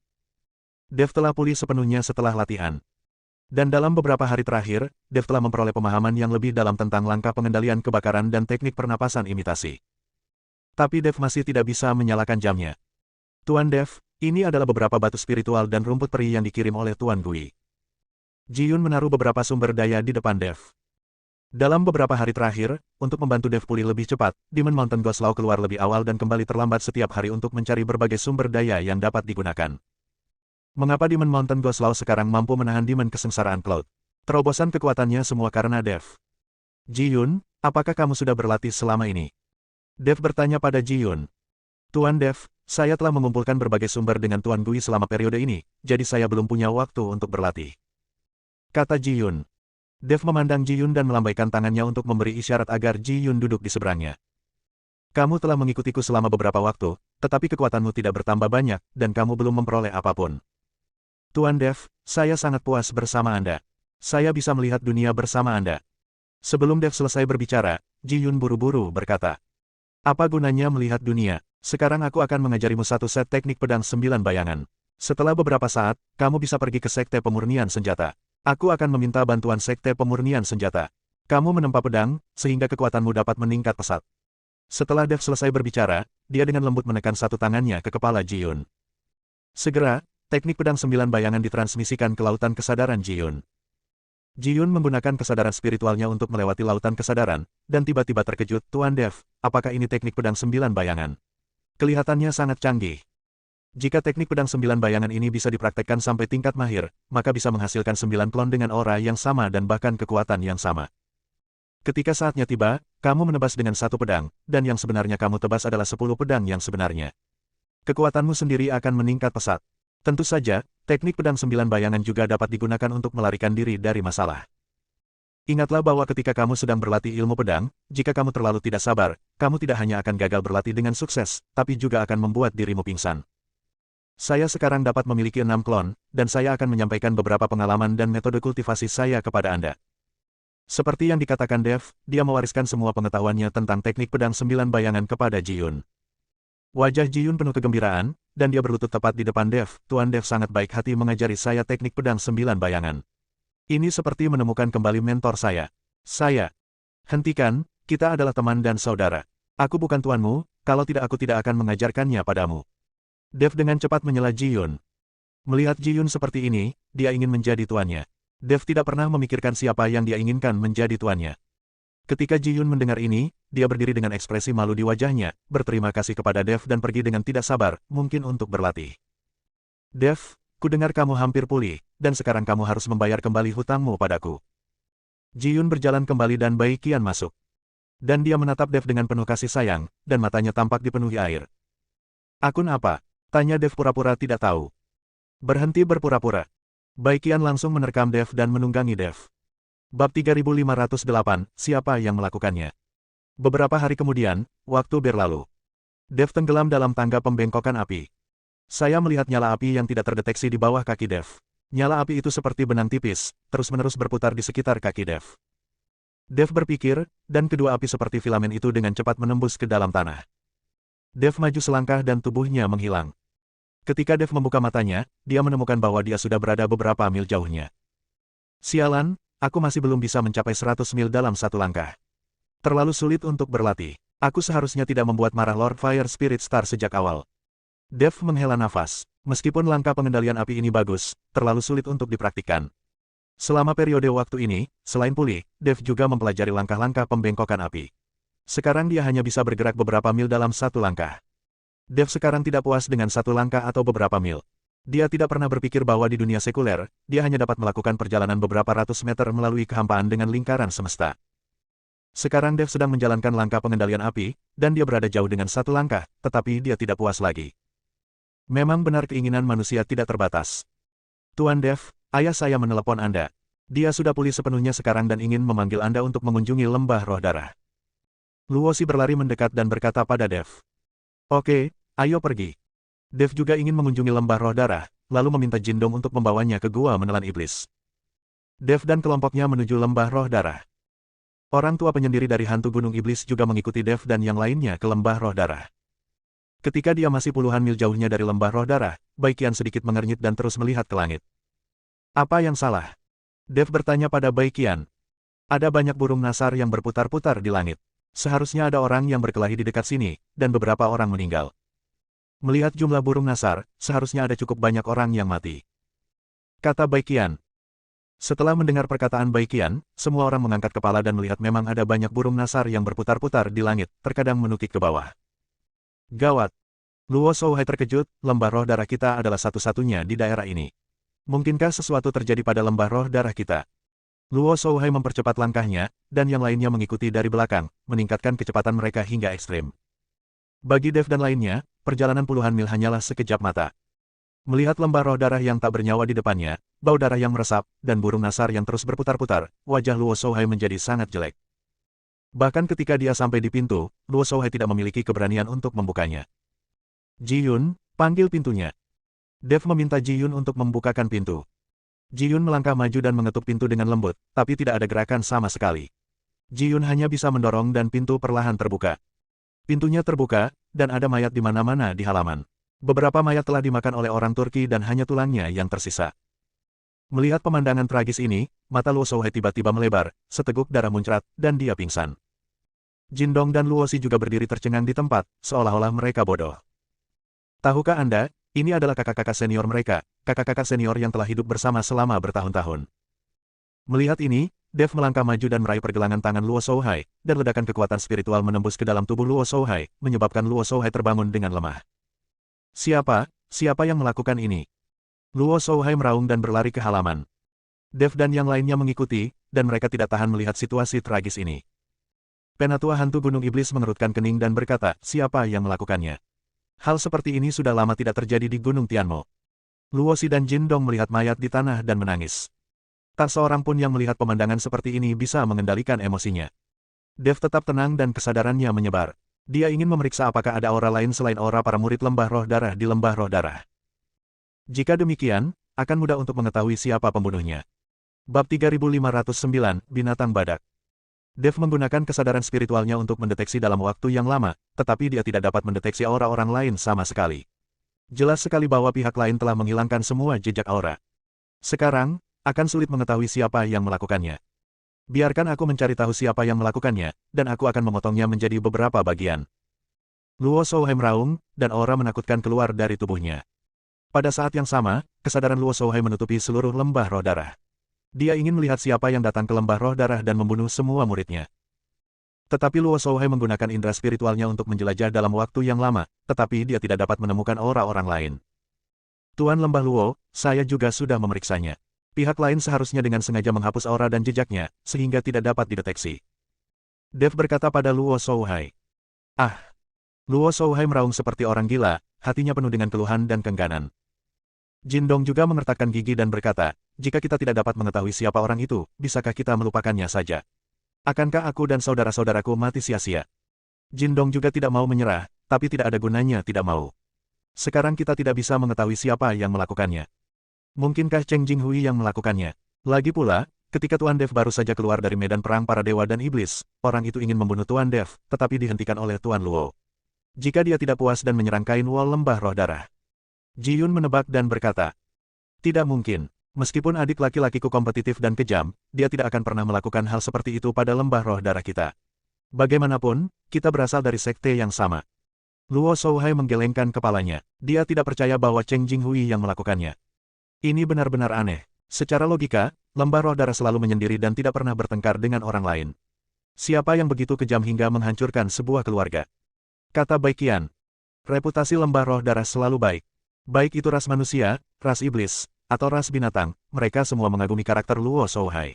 Dev telah pulih sepenuhnya setelah latihan. Dan dalam beberapa hari terakhir, Dev telah memperoleh pemahaman yang lebih dalam tentang langkah pengendalian kebakaran dan teknik pernapasan imitasi. Tapi Dev masih tidak bisa menyalakan jamnya. Tuan Dev, ini adalah beberapa batu spiritual dan rumput peri yang dikirim oleh Tuan Gui. Ji Yun menaruh beberapa sumber daya di depan Dev. Dalam beberapa hari terakhir, untuk membantu Dev pulih lebih cepat, Demon Mountain Ghost Law keluar lebih awal dan kembali terlambat setiap hari untuk mencari berbagai sumber daya yang dapat digunakan. Mengapa Demon Mountain Ghost Law sekarang mampu menahan Demon kesengsaraan Cloud? Terobosan kekuatannya semua karena Dev. Ji Yun, apakah kamu sudah berlatih selama ini? Dev bertanya pada Ji Yun. Tuan Dev, saya telah mengumpulkan berbagai sumber dengan Tuan Gui selama periode ini, jadi saya belum punya waktu untuk berlatih. Kata Ji Yun. Dev memandang Ji Yun dan melambaikan tangannya untuk memberi isyarat agar Ji Yun duduk di seberangnya. Kamu telah mengikutiku selama beberapa waktu, tetapi kekuatanmu tidak bertambah banyak, dan kamu belum memperoleh apapun. Tuan Dev, saya sangat puas bersama Anda. Saya bisa melihat dunia bersama Anda. Sebelum Dev selesai berbicara, Ji Yun buru-buru berkata. Apa gunanya melihat dunia? Sekarang aku akan mengajarimu satu set teknik pedang 9 bayangan. Setelah beberapa saat, kamu bisa pergi ke Sekte Pemurnian Senjata. Aku akan meminta bantuan Sekte Pemurnian Senjata. Kamu menempa pedang, sehingga kekuatanmu dapat meningkat pesat. Setelah Dev selesai berbicara, dia dengan lembut menekan satu tangannya ke kepala Ji Yun. Segera, teknik pedang 9 bayangan ditransmisikan ke lautan kesadaran Ji Yun. Ji Yun menggunakan kesadaran spiritualnya untuk melewati lautan kesadaran, dan tiba-tiba terkejut, Tuan Dev, apakah ini teknik pedang 9 bayangan? Kelihatannya sangat canggih. Jika teknik pedang 9 bayangan ini bisa dipraktekkan sampai tingkat mahir, maka bisa menghasilkan 9 klon dengan aura yang sama dan bahkan kekuatan yang sama. Ketika saatnya tiba, kamu menebas dengan satu pedang, dan yang sebenarnya kamu tebas adalah 10 pedang yang sebenarnya. Kekuatanmu sendiri akan meningkat pesat. Tentu saja, teknik pedang 9 bayangan juga dapat digunakan untuk melarikan diri dari masalah. Ingatlah bahwa ketika kamu sedang berlatih ilmu pedang, jika kamu terlalu tidak sabar, kamu tidak hanya akan gagal berlatih dengan sukses, tapi juga akan membuat dirimu pingsan. Saya sekarang dapat memiliki 6 klon, dan saya akan menyampaikan beberapa pengalaman dan metode kultivasi saya kepada Anda. Seperti yang dikatakan Dev, dia mewariskan semua pengetahuannya tentang teknik pedang 9 bayangan kepada Ji Yun. Wajah Ji Yun penuh kegembiraan, dan dia berlutut tepat di depan Dev. Tuan Dev sangat baik hati mengajari saya teknik pedang 9 bayangan. Ini seperti menemukan kembali mentor saya. Hentikan, kita adalah teman dan saudara. Aku bukan tuanmu, kalau tidak aku tidak akan mengajarkannya padamu. Dev dengan cepat menyela Ji Yun. Melihat Ji Yun seperti ini, dia ingin menjadi tuannya. Dev tidak pernah memikirkan siapa yang dia inginkan menjadi tuannya. Ketika Ji Yun mendengar ini, dia berdiri dengan ekspresi malu di wajahnya, berterima kasih kepada Dev dan pergi dengan tidak sabar, mungkin untuk berlatih. Dev, ku dengar kamu hampir pulih, dan sekarang kamu harus membayar kembali hutangmu padaku. Ji Yun berjalan kembali dan Bai Qian masuk. Dan dia menatap Dev dengan penuh kasih sayang, dan matanya tampak dipenuhi air. Akun apa? Tanya Dev pura-pura tidak tahu. Berhenti berpura-pura. Bai Qian langsung menerkam Dev dan menunggangi Dev. Bab 3508, siapa yang melakukannya? Beberapa hari kemudian, waktu berlalu. Dev tenggelam dalam tangga pembengkokan api. Saya melihat nyala api yang tidak terdeteksi di bawah kaki Dev. Nyala api itu seperti benang tipis, terus-menerus berputar di sekitar kaki Dev. Dev berpikir, dan kedua api seperti filamen itu dengan cepat menembus ke dalam tanah. Dev maju selangkah dan tubuhnya menghilang. Ketika Dev membuka matanya, dia menemukan bahwa dia sudah berada beberapa mil jauhnya. Sialan, aku masih belum bisa mencapai 100 mil dalam satu langkah. Terlalu sulit untuk berlatih. Aku seharusnya tidak membuat marah Lord Fire Spirit Star sejak awal. Dev menghela nafas. Meskipun langkah pengendalian api ini bagus, terlalu sulit untuk dipraktikkan. Selama periode waktu ini, selain pulih, Dev juga mempelajari langkah-langkah pembengkokan api. Sekarang dia hanya bisa bergerak beberapa mil dalam satu langkah. Dev sekarang tidak puas dengan satu langkah atau beberapa mil. Dia tidak pernah berpikir bahwa di dunia sekuler, dia hanya dapat melakukan perjalanan beberapa ratus meter melalui kehampaan dengan lingkaran semesta. Sekarang Dev sedang menjalankan langkah pengendalian api, dan dia berada jauh dengan satu langkah, tetapi dia tidak puas lagi. Memang benar keinginan manusia tidak terbatas. Tuan Dev, ayah saya menelepon Anda. Dia sudah pulih sepenuhnya sekarang dan ingin memanggil Anda untuk mengunjungi lembah roh darah. Luosi berlari mendekat dan berkata pada Dev. Oke, ayo pergi. Dev juga ingin mengunjungi lembah roh darah, lalu meminta Jindong untuk membawanya ke gua menelan iblis. Dev dan kelompoknya menuju lembah roh darah. Orang tua penyendiri dari hantu gunung iblis juga mengikuti Dev dan yang lainnya ke lembah roh darah. Ketika dia masih puluhan mil jauhnya dari lembah roh darah, Baikian sedikit mengernyit dan terus melihat ke langit. Apa yang salah? Dev bertanya pada Baikian. Ada banyak burung nasar yang berputar-putar di langit. Seharusnya ada orang yang berkelahi di dekat sini, dan beberapa orang meninggal. Melihat jumlah burung nasar, seharusnya ada cukup banyak orang yang mati. Kata Baikian. Setelah mendengar perkataan Baikian, semua orang mengangkat kepala dan melihat memang ada banyak burung nasar yang berputar-putar di langit, terkadang menukik ke bawah. Gawat! Luo Shouhai terkejut, lembah roh darah kita adalah satu-satunya di daerah ini. Mungkinkah sesuatu terjadi pada lembah roh darah kita? Luo Shouhai mempercepat langkahnya, dan yang lainnya mengikuti dari belakang, meningkatkan kecepatan mereka hingga ekstrim. Bagi Dev dan lainnya, perjalanan puluhan mil hanyalah sekejap mata. Melihat lembah roh darah yang tak bernyawa di depannya, bau darah yang meresap, dan burung nasar yang terus berputar-putar, wajah Luo Shouhai menjadi sangat jelek. Bahkan ketika dia sampai di pintu, Luo Shouhai tidak memiliki keberanian untuk membukanya. Ji Yun, panggil pintunya. Dev meminta Ji Yun untuk membukakan pintu. Ji Yun melangkah maju dan mengetuk pintu dengan lembut, tapi tidak ada gerakan sama sekali. Ji Yun hanya bisa mendorong dan pintu perlahan terbuka. Pintunya terbuka, dan ada mayat di mana-mana di halaman. Beberapa mayat telah dimakan oleh orang Turki dan hanya tulangnya yang tersisa. Melihat pemandangan tragis ini, mata Luo Shouhai tiba-tiba melebar, seteguk darah muncrat, dan dia pingsan. Jindong dan Luo Xi juga berdiri tercengang di tempat, seolah-olah mereka bodoh. Tahukah Anda, ini adalah kakak-kakak senior mereka, kakak-kakak senior yang telah hidup bersama selama bertahun-tahun. Melihat ini, Dev melangkah maju dan meraih pergelangan tangan Luo Shouhai, dan ledakan kekuatan spiritual menembus ke dalam tubuh Luo Shouhai, menyebabkan Luo Shouhai terbangun dengan lemah. Siapa yang melakukan ini? Luo Shouhai meraung dan berlari ke halaman. Dev dan yang lainnya mengikuti, dan mereka tidak tahan melihat situasi tragis ini. Penatua hantu gunung iblis mengerutkan kening dan berkata, siapa yang melakukannya? Hal seperti ini sudah lama tidak terjadi di Gunung Tianmo. Luo Xi dan Jindong melihat mayat di tanah dan menangis. Tak seorang pun yang melihat pemandangan seperti ini bisa mengendalikan emosinya. Dev tetap tenang dan kesadarannya menyebar. Dia ingin memeriksa apakah ada aura lain selain aura para murid lembah roh darah di lembah roh darah. Jika demikian, akan mudah untuk mengetahui siapa pembunuhnya. Bab 3509, Binatang Badak. Dev menggunakan kesadaran spiritualnya untuk mendeteksi dalam waktu yang lama, tetapi dia tidak dapat mendeteksi aura orang lain sama sekali. Jelas sekali bahwa pihak lain telah menghilangkan semua jejak aura. Sekarang, akan sulit mengetahui siapa yang melakukannya. Biarkan aku mencari tahu siapa yang melakukannya, dan aku akan memotongnya menjadi beberapa bagian. Luo Shouhai meraung, dan aura menakutkan keluar dari tubuhnya. Pada saat yang sama, kesadaran Luo Shouhai menutupi seluruh lembah roh darah. Dia ingin melihat siapa yang datang ke lembah roh darah dan membunuh semua muridnya. Tetapi Luo Shouhai menggunakan indera spiritualnya untuk menjelajah dalam waktu yang lama, tetapi dia tidak dapat menemukan aura orang lain. Tuan Lembah Luo, saya juga sudah memeriksanya. Pihak lain seharusnya dengan sengaja menghapus aura dan jejaknya, sehingga tidak dapat dideteksi. Dev berkata pada Luo Shouhai. Ah! Luo Shouhai meraung seperti orang gila, hatinya penuh dengan keluhan dan kengganan. Jindong juga mengertakkan gigi dan berkata, jika kita tidak dapat mengetahui siapa orang itu, bisakah kita melupakannya saja? Akankah aku dan saudara-saudaraku mati sia-sia? Jindong juga tidak mau menyerah, tapi tidak ada gunanya tidak mau. Sekarang kita tidak bisa mengetahui siapa yang melakukannya. Mungkinkah Cheng Jinghui yang melakukannya? Lagi pula, ketika Tuan Dev baru saja keluar dari medan perang para dewa dan iblis, orang itu ingin membunuh Tuan Dev, tetapi dihentikan oleh Tuan Luo. Jika dia tidak puas dan menyerang kain wol lembah roh darah. Ji Yun menebak dan berkata, tidak mungkin. Meskipun adik laki-lakiku kompetitif dan kejam, dia tidak akan pernah melakukan hal seperti itu pada lembah roh darah kita. Bagaimanapun, kita berasal dari sekte yang sama. Luo Shouhai menggelengkan kepalanya. Dia tidak percaya bahwa Cheng Jinghui yang melakukannya. Ini benar-benar aneh. Secara logika, lembah roh darah selalu menyendiri dan tidak pernah bertengkar dengan orang lain. Siapa yang begitu kejam hingga menghancurkan sebuah keluarga? Kata Baikian. Reputasi lembah roh darah selalu baik. Baik itu ras manusia, ras iblis, atau ras binatang, mereka semua mengagumi karakter Luo Shouhai.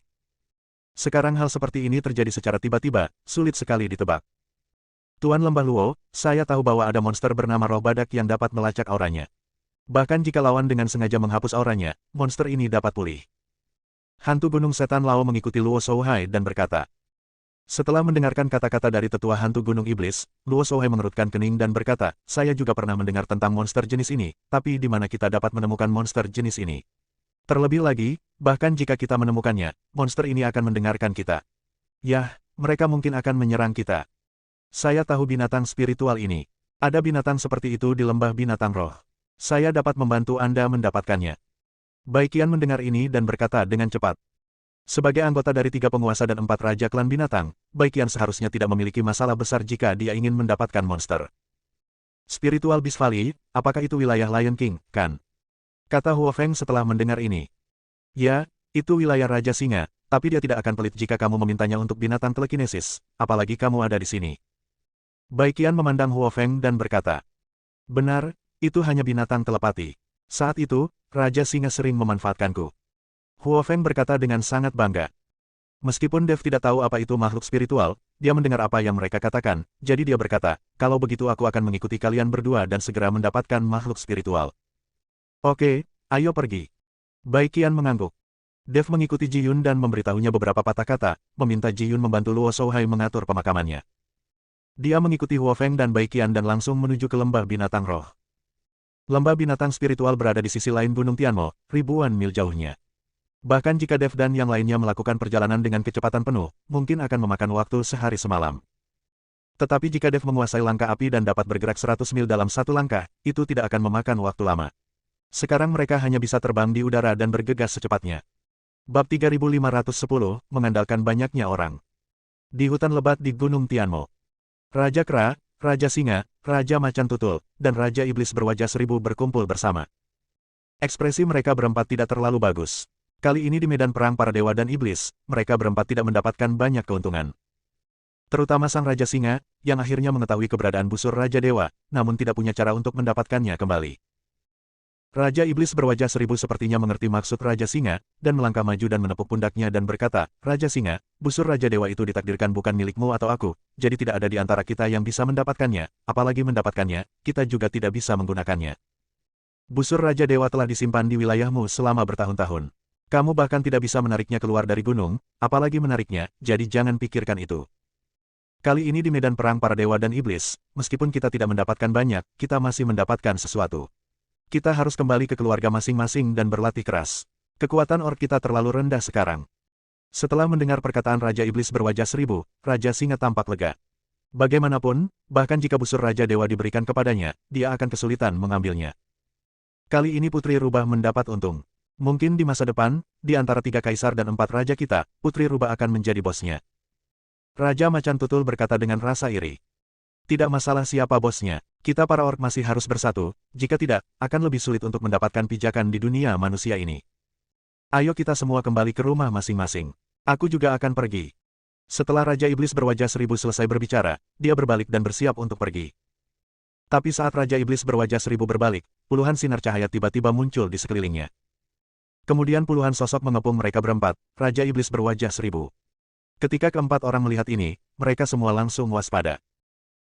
Sekarang hal seperti ini terjadi secara tiba-tiba, sulit sekali ditebak. Tuan Lembah Luo, saya tahu bahwa ada monster bernama roh badak yang dapat melacak auranya. Bahkan jika lawan dengan sengaja menghapus auranya, monster ini dapat pulih. Hantu Gunung Setan Lao mengikuti Luo Shouhai dan berkata, Setelah mendengarkan kata-kata dari tetua hantu Gunung Iblis, Luo Shouhai mengerutkan kening dan berkata, saya juga pernah mendengar tentang monster jenis ini, tapi di mana kita dapat menemukan monster jenis ini? Terlebih lagi, bahkan jika kita menemukannya, monster ini akan mendengarkan kita. Yah, mereka mungkin akan menyerang kita. Saya tahu binatang spiritual ini. Ada binatang seperti itu di lembah binatang roh. Saya dapat membantu Anda mendapatkannya. Baiqian mendengar ini dan berkata dengan cepat. Sebagai anggota dari 3 penguasa dan 4 raja klan binatang, Baiqian seharusnya tidak memiliki masalah besar jika dia ingin mendapatkan monster. Spiritual Beast Valley, apakah itu wilayah Lion King, kan? Kata Huo Feng setelah mendengar ini. Ya, itu wilayah Raja Singa, tapi dia tidak akan pelit jika kamu memintanya untuk binatang telekinesis, apalagi kamu ada di sini. Baiqian memandang Huo Feng dan berkata. Benar, itu hanya binatang telepati. Saat itu, Raja Singa sering memanfaatkanku. Huo Feng berkata dengan sangat bangga. Meskipun Dev tidak tahu apa itu makhluk spiritual, dia mendengar apa yang mereka katakan, jadi dia berkata, kalau begitu aku akan mengikuti kalian berdua dan segera mendapatkan makhluk spiritual. Oke, ayo pergi. Baiqian mengangguk. Dev mengikuti Ji Yun dan memberitahunya beberapa patah kata, meminta Ji Yun membantu Luo Shouhai mengatur pemakamannya. Dia mengikuti Huo Feng dan Baiqian dan langsung menuju ke lembah binatang roh. Lembah binatang spiritual berada di sisi lain Gunung Tianmo, ribuan mil jauhnya. Bahkan jika Dev dan yang lainnya melakukan perjalanan dengan kecepatan penuh, mungkin akan memakan waktu sehari semalam. Tetapi jika Dev menguasai langkah api dan dapat bergerak 100 mil dalam satu langkah, itu tidak akan memakan waktu lama. Sekarang mereka hanya bisa terbang di udara dan bergegas secepatnya. Bab 3510, mengandalkan banyaknya orang. Di hutan lebat di Gunung Tianmo. Raja Kera, Raja Singa, Raja Macan Tutul, dan Raja Iblis berwajah seribu berkumpul bersama. Ekspresi mereka berempat tidak terlalu bagus. Kali ini di medan perang para dewa dan iblis, mereka berempat tidak mendapatkan banyak keuntungan. Terutama sang Raja Singa, yang akhirnya mengetahui keberadaan busur Raja Dewa, namun tidak punya cara untuk mendapatkannya kembali. Raja Iblis berwajah seribu sepertinya mengerti maksud Raja Singa, dan melangkah maju dan menepuk pundaknya dan berkata, Raja Singa, busur Raja Dewa itu ditakdirkan bukan milikmu atau aku, jadi tidak ada di antara kita yang bisa mendapatkannya, apalagi mendapatkannya, kita juga tidak bisa menggunakannya. Busur Raja Dewa telah disimpan di wilayahmu selama bertahun-tahun. Kamu bahkan tidak bisa menariknya keluar dari gunung, apalagi menariknya, jadi jangan pikirkan itu. Kali ini di medan perang para dewa dan iblis, meskipun kita tidak mendapatkan banyak, kita masih mendapatkan sesuatu. Kita harus kembali ke keluarga masing-masing dan berlatih keras. Kekuatan ork kita terlalu rendah sekarang. Setelah mendengar perkataan Raja Iblis berwajah seribu, Raja Singa tampak lega. Bagaimanapun, bahkan jika busur Raja Dewa diberikan kepadanya, dia akan kesulitan mengambilnya. Kali ini Putri Rubah mendapat untung. Mungkin di masa depan, di antara 3 kaisar dan 4 raja kita, Putri Rubah akan menjadi bosnya. Raja Macan Tutul berkata dengan rasa iri. Tidak masalah siapa bosnya, kita para ork masih harus bersatu, jika tidak, akan lebih sulit untuk mendapatkan pijakan di dunia manusia ini. Ayo kita semua kembali ke rumah masing-masing. Aku juga akan pergi. Setelah Raja Iblis berwajah seribu selesai berbicara, dia berbalik dan bersiap untuk pergi. Tapi saat Raja Iblis berwajah seribu berbalik, puluhan sinar cahaya tiba-tiba muncul di sekelilingnya. Kemudian puluhan sosok mengepung mereka berempat, Raja Iblis berwajah seribu. Ketika keempat orang melihat ini, mereka semua langsung waspada.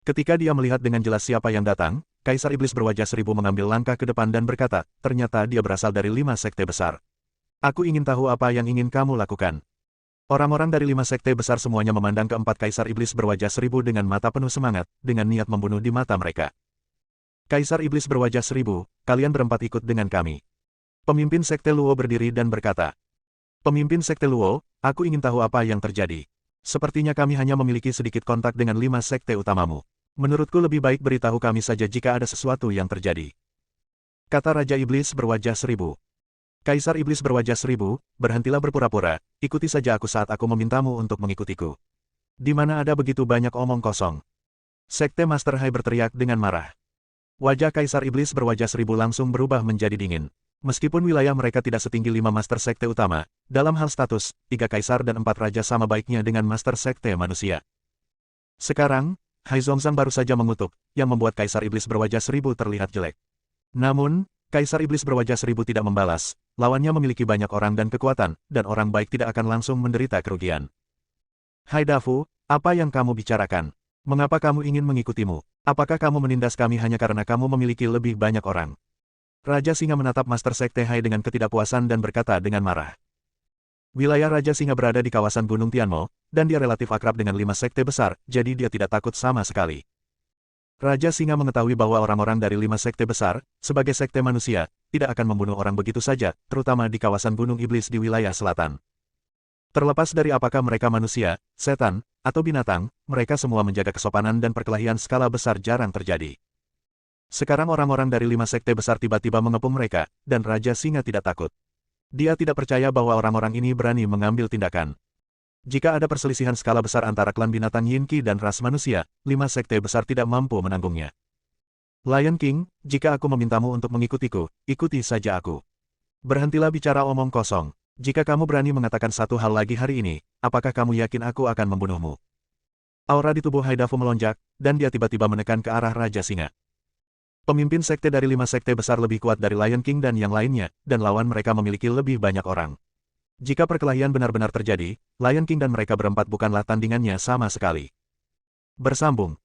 Ketika dia melihat dengan jelas siapa yang datang, Kaisar Iblis berwajah seribu mengambil langkah ke depan dan berkata, ternyata dia berasal dari 5 sekte besar. Aku ingin tahu apa yang ingin kamu lakukan. Orang-orang dari 5 sekte besar semuanya memandang keempat Kaisar Iblis berwajah seribu dengan mata penuh semangat, dengan niat membunuh di mata mereka. Kaisar Iblis berwajah seribu, kalian berempat ikut dengan kami. Pemimpin Sekte Luo berdiri dan berkata, Pemimpin Sekte Luo, aku ingin tahu apa yang terjadi. Sepertinya kami hanya memiliki sedikit kontak dengan 5 sekte utamamu. Menurutku lebih baik beritahu kami saja jika ada sesuatu yang terjadi. Kata Raja Iblis berwajah seribu. Kaisar Iblis berwajah seribu, berhentilah berpura-pura, ikuti saja aku saat aku memintamu untuk mengikutiku. Di mana ada begitu banyak omong kosong. Sekte Master Hai berteriak dengan marah. Wajah Kaisar Iblis berwajah seribu langsung berubah menjadi dingin. Meskipun wilayah mereka tidak setinggi 5 Master Sekte utama, dalam hal status, 3 Kaisar dan 4 Raja sama baiknya dengan Master Sekte manusia. Sekarang, Hai Zongzang baru saja mengutuk, yang membuat Kaisar Iblis berwajah seribu terlihat jelek. Namun, Kaisar Iblis berwajah seribu tidak membalas, lawannya memiliki banyak orang dan kekuatan, dan orang baik tidak akan langsung menderita kerugian. Hai Dafu, apa yang kamu bicarakan? Mengapa kamu ingin mengikutimu? Apakah kamu menindas kami hanya karena kamu memiliki lebih banyak orang? Raja Singa menatap Master Sekte Hai dengan ketidakpuasan dan berkata dengan marah. Wilayah Raja Singa berada di kawasan Gunung Tianmo, dan dia relatif akrab dengan 5 sekte besar, jadi dia tidak takut sama sekali. Raja Singa mengetahui bahwa orang-orang dari 5 sekte besar, sebagai sekte manusia, tidak akan membunuh orang begitu saja, terutama di kawasan Gunung Iblis di wilayah selatan. Terlepas dari apakah mereka manusia, setan, atau binatang, mereka semua menjaga kesopanan dan perkelahian skala besar jarang terjadi. Sekarang orang-orang dari 5 sekte besar tiba-tiba mengepung mereka, dan Raja Singa tidak takut. Dia tidak percaya bahwa orang-orang ini berani mengambil tindakan. Jika ada perselisihan skala besar antara klan binatang Yinki dan ras manusia, 5 sekte besar tidak mampu menanggungnya. Lion King, jika aku memintamu untuk mengikutiku, ikuti saja aku. Berhentilah bicara omong kosong. Jika kamu berani mengatakan satu hal lagi hari ini, apakah kamu yakin aku akan membunuhmu? Aura di tubuh Haidafu melonjak, dan dia tiba-tiba menekan ke arah Raja Singa. Pemimpin sekte dari 5 sekte besar lebih kuat dari Lion King dan yang lainnya, dan lawan mereka memiliki lebih banyak orang. Jika perkelahian benar-benar terjadi, Lion King dan mereka berempat bukanlah tandingannya sama sekali. Bersambung.